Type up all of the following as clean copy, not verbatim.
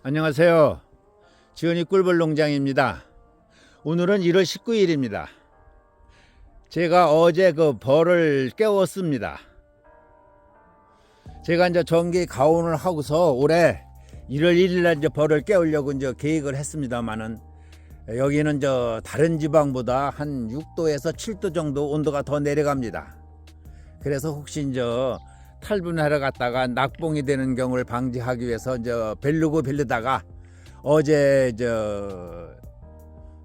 안녕하세요. 지은이 꿀벌 농장입니다. 오늘은 1월 19일입니다. 제가 어제 그 벌을 깨웠습니다. 제가 이제 정기 가온을 하고서 올해 1월 1일 날 이제 벌을 깨우려고 이제 계획을 했습니다만은 여기는 다른 지방보다 한 6도에서 7도 정도 온도가 더 내려갑니다. 그래서 혹시 탈분하러 갔다가 낙봉이 되는 경우를 방지하기 위해서 벨르고 빌르다가 어제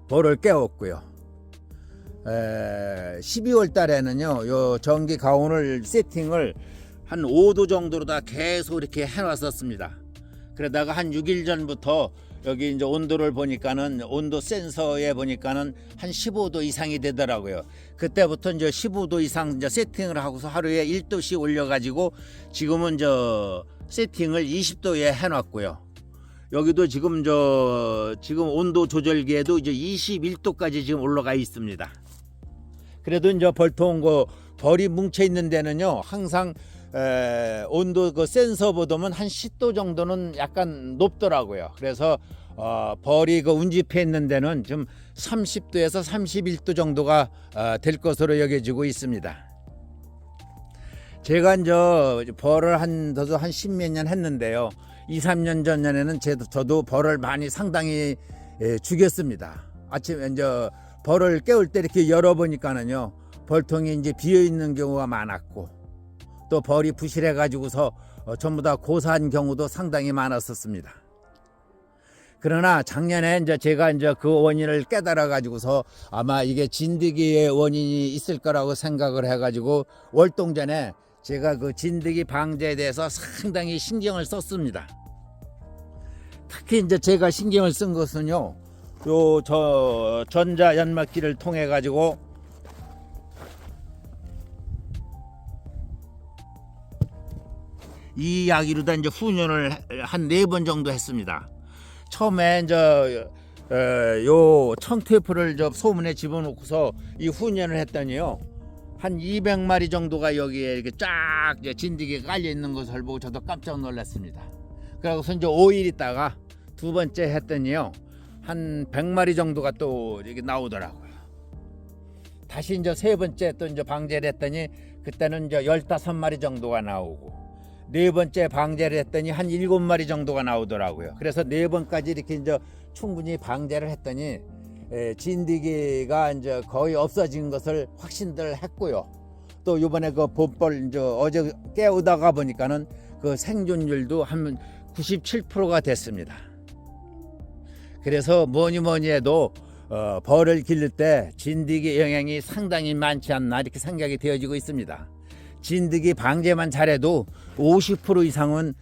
벌을 깨웠고요. 12월 달에는요, 요 전기 가온을 세팅을 한 5도 정도로 다 계속 이렇게 해놨었습니다. 그러다가 한 6일 전부터 여기 온도를 보니까는 온도 센서에 보니까는 한 15도 이상이 되더라고요. 그때부터 15도 이상 세팅을 하고서 하루에 1도씩 올려가지고 지금은 세팅을 20도에 해놨고요. 여기도 지금 온도 조절기에도 21도까지 지금 올라가 있습니다. 그래도 벌통 벌이 뭉쳐 있는 데는요, 항상 온도 센서보다는 한 10도 정도는 약간 높더라고요. 그래서 벌이 운집해 있는 데는 좀 30도에서 31도 정도가 될 것으로 여겨지고 있습니다. 제가 벌을 저도 한 10몇 년 했는데요. 2, 3년 전에는 저도 벌을 많이 상당히 죽였습니다. 아침에 벌을 깨울 때 이렇게 열어보니까는요, 벌통이 비어 있는 경우가 많았고, 또 벌이 부실해 가지고서 전부 다 고사한 경우도 상당히 많았었습니다. 그러나 작년에 제가 그 원인을 깨달아 가지고서 아마 이게 진드기의 원인이 있을 거라고 생각을 해 가지고 월동전에 제가 그 진드기 방제에 대해서 상당히 신경을 썼습니다. 특히 제가 신경을 쓴 것은요, 전자 연막기를 통해 가지고 이 야기로다 훈연을 한 4번 정도 했습니다. 처음에 요 청테이프를 소문에 집어넣고서 이 훈연을 했더니요, 한 200마리 정도가 여기에 이렇게 쫙 진드기가 깔려 있는 것을 보고 저도 깜짝 놀랐습니다. 그러고서 5일 있다가 두 번째 했더니요, 한 100마리 정도가 또 이렇게 나오더라고요. 다시 세 번째 또 방제를 했더니 그때는 15마리 정도가 나오고, 네 번째 방제를 했더니 한 7마리 정도가 나오더라고요. 그래서 네 번까지 이렇게 충분히 방제를 했더니 진드기가 거의 없어진 것을 확신들 했고요. 또 이번에 그 봄벌 어제 깨우다가 보니까는 그 생존율도 한 97%가 됐습니다. 그래서 뭐니 해도 벌을 기를 때 진드기 영향이 상당히 많지 않나 이렇게 생각이 되어지고 있습니다. 진드기 방제만 잘해도 50% 이상은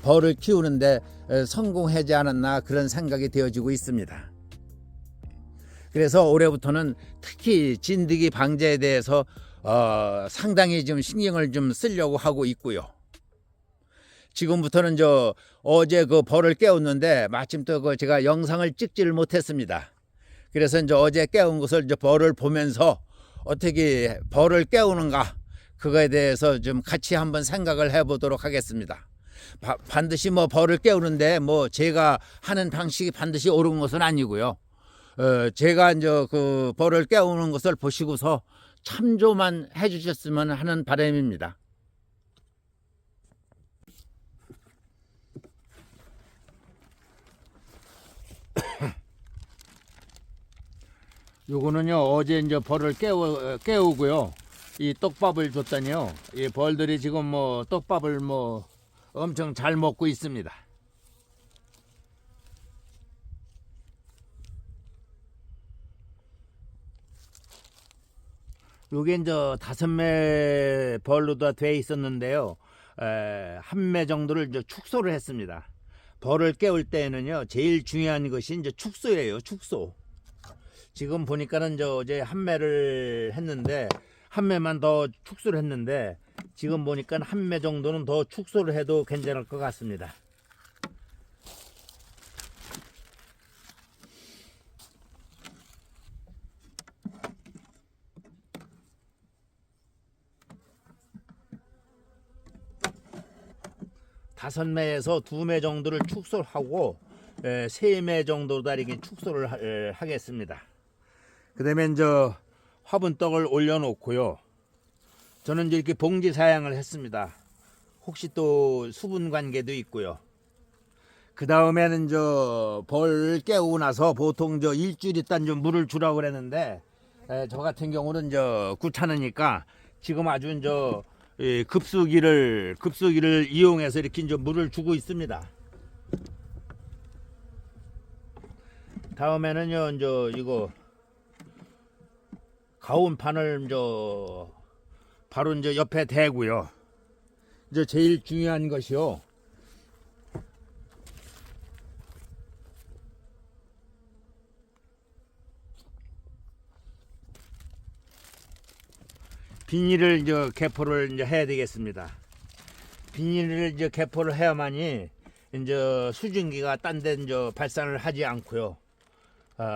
벌을 키우는데 성공하지 않았나 그런 생각이 되어지고 있습니다. 그래서 올해부터는 특히 진드기 방제에 대해서 상당히 좀 신경을 좀 쓰려고 하고 있고요. 지금부터는 어제 그 벌을 깨웠는데 마침 또 제가 영상을 찍지를 못했습니다. 그래서 어제 깨운 것을 벌을 보면서 어떻게 벌을 깨우는가, 그거에 대해서 좀 같이 한번 생각을 해보도록 하겠습니다. 반드시 벌을 깨우는데 제가 하는 방식이 반드시 옳은 것은 아니고요. 제가 그 벌을 깨우는 것을 보시고서 참조만 해주셨으면 하는 바람입니다. 요거는요, 어제 벌을 깨우고요, 이 떡밥을 줬더니요, 이 벌들이 지금 떡밥을 엄청 잘 먹고 있습니다. 요게 5매 벌로 다 돼 있었는데요, 한 매 정도를 축소를 했습니다. 벌을 깨울 때에는요, 제일 중요한 것이 축소예요. 축소. 지금 보니까는 어제 한 매를 했는데 한 매만 더 축소를 했는데 지금 보니까 한 매 정도는 더 축소를 해도 괜찮을 것 같습니다. 5매에서 2매 정도를 축소를 하고 3매 정도로 다 이렇게 축소를 하겠습니다. 그 다음에 이제 화분떡을 올려놓고요. 저는 이제 이렇게 봉지 사양을 했습니다. 혹시 또 수분 관계도 있고요. 그 다음에는 벌 깨우고 나서 보통 일주일 있다 좀 물을 주라고 그랬는데 저 같은 경우는 귀찮으니까 지금 아주 급수기를 이용해서 이렇게 물을 주고 있습니다. 다음에는요 이거 가온판을 바로 옆에 대고요. 제일 중요한 것이요. 비닐을 개포를 해야 되겠습니다. 비닐을 개포를 해야만이 수증기가 딴 데 발산을 하지 않고요.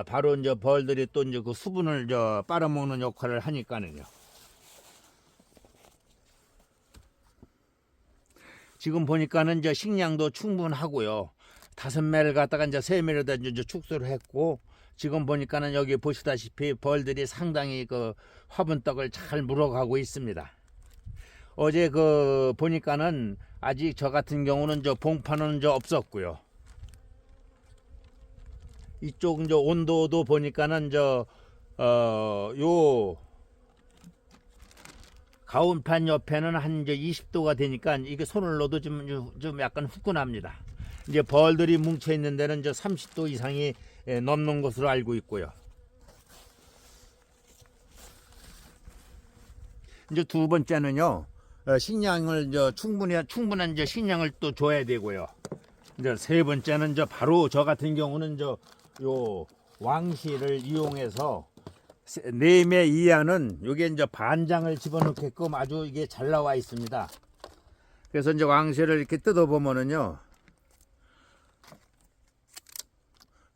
바로 벌들이 또 그 수분을 빨아먹는 역할을 하니까는요. 지금 보니까는 식량도 충분하고요. 5매를 갖다가 3매를 축소를 했고, 지금 보니까는 여기 보시다시피 벌들이 상당히 그 화분떡을 잘 물어가고 있습니다. 어제 보니까는 아직 저 같은 경우는 봉판은 없었고요. 이쪽 온도도 보니까는 요 가온판 옆에는 한 20도가 되니까 이게 손을 넣어도 좀 약간 후끈합니다. 벌들이 뭉쳐 있는 데는 30도 이상이 넘는 것으로 알고 있고요. 두 번째는요, 식량을 충분한 식량을 또 줘야 되고요. 세 번째는 바로 저 같은 경우는 요 왕실을 이용해서 4매 이하는 요게 반장을 집어넣게끔 아주 이게 잘 나와 있습니다. 그래서 왕실을 이렇게 뜯어 보면은요,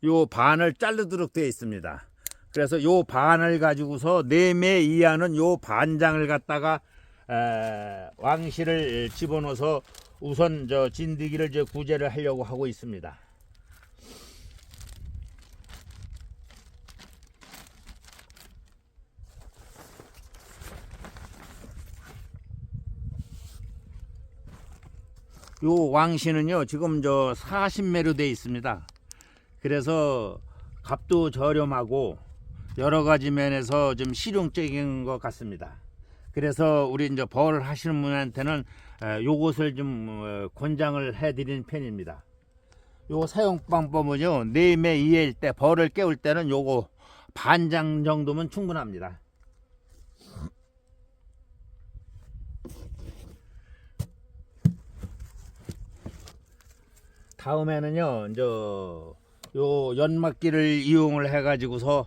요 반을 자르도록 되어 있습니다. 그래서 요 반을 가지고서 4매 이하는 요 반장을 갖다가 왕실을 집어넣어서 우선 진드기를 구제를 하려고 하고 있습니다. 요 왕시는요 지금 40매로 되어 있습니다. 그래서 값도 저렴하고 여러 가지 면에서 좀 실용적인 것 같습니다. 그래서 우리 벌 하시는 분한테는 요것을 좀 권장을 해드리는 편입니다. 요 사용 방법은요, 4매 이하일 때 벌을 깨울 때는 요거 반장 정도면 충분합니다. 다음에는요, 요 연막기를 이용을 해가지고서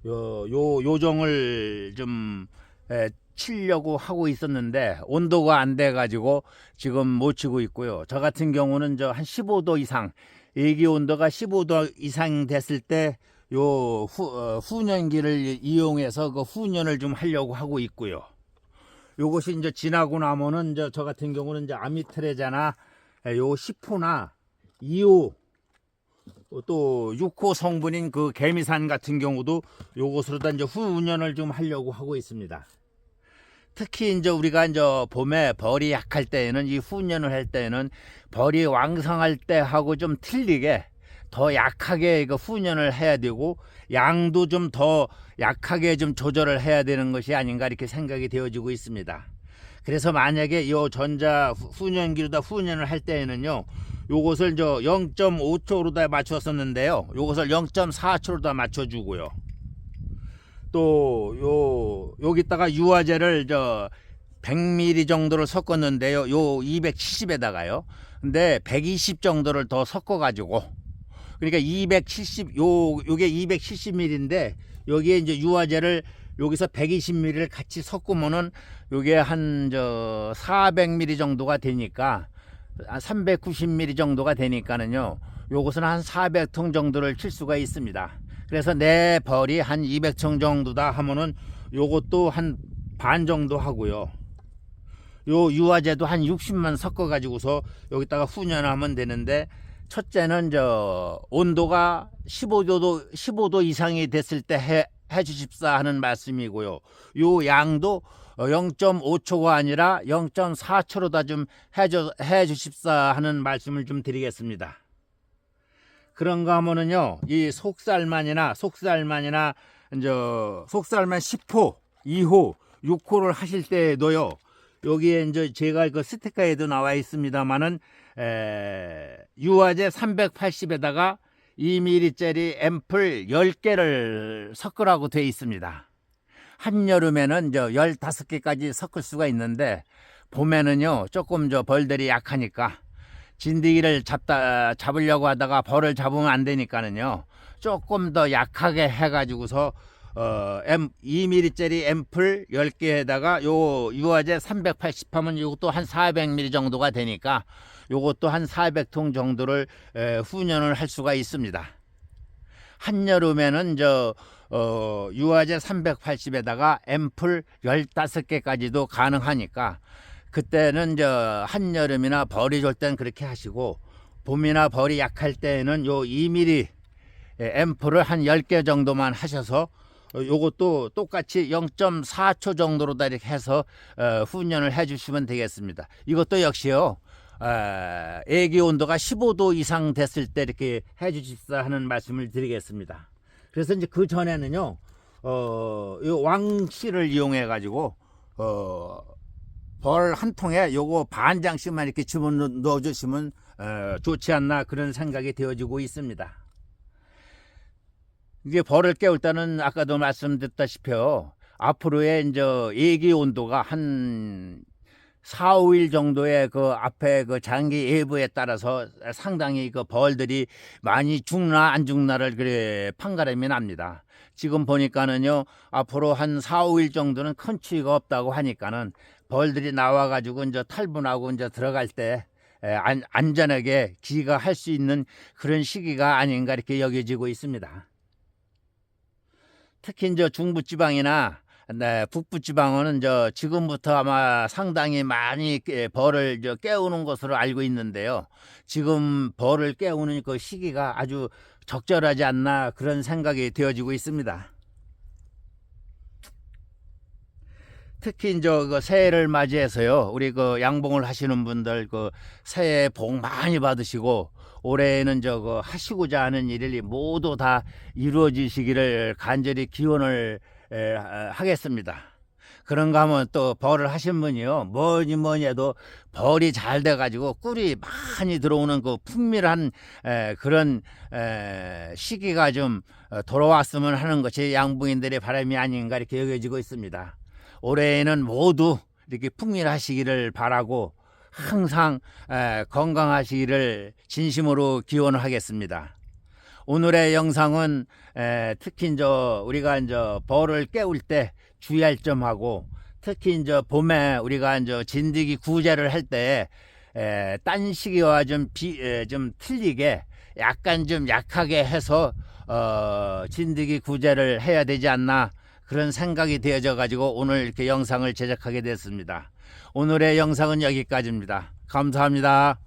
요정을 좀 치려고 하고 있었는데 온도가 안 돼 가지고 지금 못 치고 있고요. 저 같은 경우는 한 15도 이상, 애기 온도가 15도 이상 됐을 때 요 훈연기를 이용해서 그 훈연을 좀 하려고 하고 있고요. 요것이 지나고 나면은 저 같은 경우는 아미트레자나 요 10호나 2호 또 6호 성분인 그 개미산 같은 경우도 요것으로다 훈연을 좀 하려고 하고 있습니다. 특히 우리가 봄에 벌이 약할 때에는 이 훈연을 할 때에는 벌이 왕성할 때 하고 좀 틀리게 더 약하게 훈연을 해야 되고 양도 좀 더 약하게 좀 조절을 해야 되는 것이 아닌가 이렇게 생각이 되어지고 있습니다. 그래서 만약에 요 전자 훈연기로다 훈연을 할 때에는요, 요것을 0.5초로 다 맞췄었는데요, 요것을 0.4초로 다 맞춰주고요. 또 여기다가 유화제를 100ml 정도를 섞었는데요, 요 270에다가요. 근데 120 정도를 더 섞어 가지고, 그러니까 270, 요게 270ml인데 여기에 유화제를 여기서 120ml를 같이 섞으면은 요게 한 400ml 정도가 되니까, 390ml 정도가 되니까는요, 요것은 한 400통 정도를 칠 수가 있습니다. 그래서 내 벌이 한 200통 정도다 하면은 요것도 한 반 정도 하고요. 요 유화제도 한 60만 섞어 가지고서 여기다가 훈연하면 되는데, 첫째는 저 온도가 15도 이상이 됐을 때 해 주십사 하는 말씀이고요. 요 양도 0.5초가 아니라 0.4초로다 좀 해 주십사 하는 말씀을 좀 드리겠습니다. 그런가 하면은요, 이 속살만이나 이제 속살만 10호, 2호, 6호를 하실 때에도요, 여기에 이제 제가 그 스티커에도 나와 있습니다만은 유화제 380에다가 2mm짜리 앰플 10개를 섞으라고 되어 있습니다. 한여름에는 저 15개까지 섞을 수가 있는데, 봄에는요 조금 저 벌들이 약하니까 진드기를 잡으려고 하다가 벌을 잡으면 안 되니까는요, 조금 더 약하게 해가지고서 2mm짜리 앰플 10개에다가 요 유화제 380 하면 이것도 한 400ml 정도가 되니까 요것도 한 400통 정도를 훈연을 할 수가 있습니다. 한여름에는 유화제 380에다가 앰플 15개까지도 가능하니까, 그때는 한여름이나 벌이 좋을 땐 그렇게 하시고, 봄이나 벌이 약할 때에는 요 2mm 앰플을 한 10개 정도만 하셔서 요것도 똑같이 0.4초 정도로 다 이렇게 해서 훈연을 해 주시면 되겠습니다. 이것도 역시요, 애기 온도가 15도 이상 됐을 때 이렇게 해 주십사 하는 말씀을 드리겠습니다. 그래서 이제 그 전에는요, 요 왕씨를 이용해 가지고 벌 한 통에 요거 반 장씩만 이렇게 집어넣어 주시면 좋지 않나, 그런 생각이 되어지고 있습니다. 이게 벌을 깨울 때는 아까도 말씀드렸다시피요, 앞으로의 이제 애기 온도가 한 4, 5일 정도의 그 앞에 그 장기 예보에 따라서 상당히 그 벌들이 많이 죽나 안 죽나를 그래 판가름이 납니다. 지금 보니까는요, 앞으로 한 4, 5일 정도는 큰 추위가 없다고 하니까는 벌들이 나와가지고 이제 탈분하고 이제 들어갈 때 안전하게 귀가할 수 있는 그런 시기가 아닌가 이렇게 여겨지고 있습니다. 특히 이제 중부지방이나 북부지방은 지금부터 아마 상당히 많이 벌을 깨우는 것으로 알고 있는데요. 지금 벌을 깨우는 그 시기가 아주 적절하지 않나, 그런 생각이 되어지고 있습니다. 특히 이제 그 새해를 맞이해서요, 우리 그 양봉을 하시는 분들 그 새해 복 많이 받으시고, 올해는 그 하시고자 하는 일이 모두 다 이루어지시기를 간절히 기원을 하겠습니다. 그런가 하면 또 벌을 하신 분이요, 뭐니 해도 벌이 잘 돼가지고 꿀이 많이 들어오는 그 풍밀한 그런 시기가 좀 돌아왔으면 하는 것이 양봉인들의 바람이 아닌가 이렇게 여겨지고 있습니다. 올해에는 모두 이렇게 풍밀하시기를 바라고, 항상 건강하시기를 진심으로 기원을 하겠습니다. 오늘의 영상은 특히 우리가 벌을 깨울 때 주의할 점하고, 특히 봄에 우리가 진드기 구제를 할 때 딴 시기와 좀 틀리게 약간 좀 약하게 해서 진드기 구제를 해야 되지 않나, 그런 생각이 되어져 가지고 오늘 이렇게 영상을 제작하게 됐습니다. 오늘의 영상은 여기까지입니다. 감사합니다.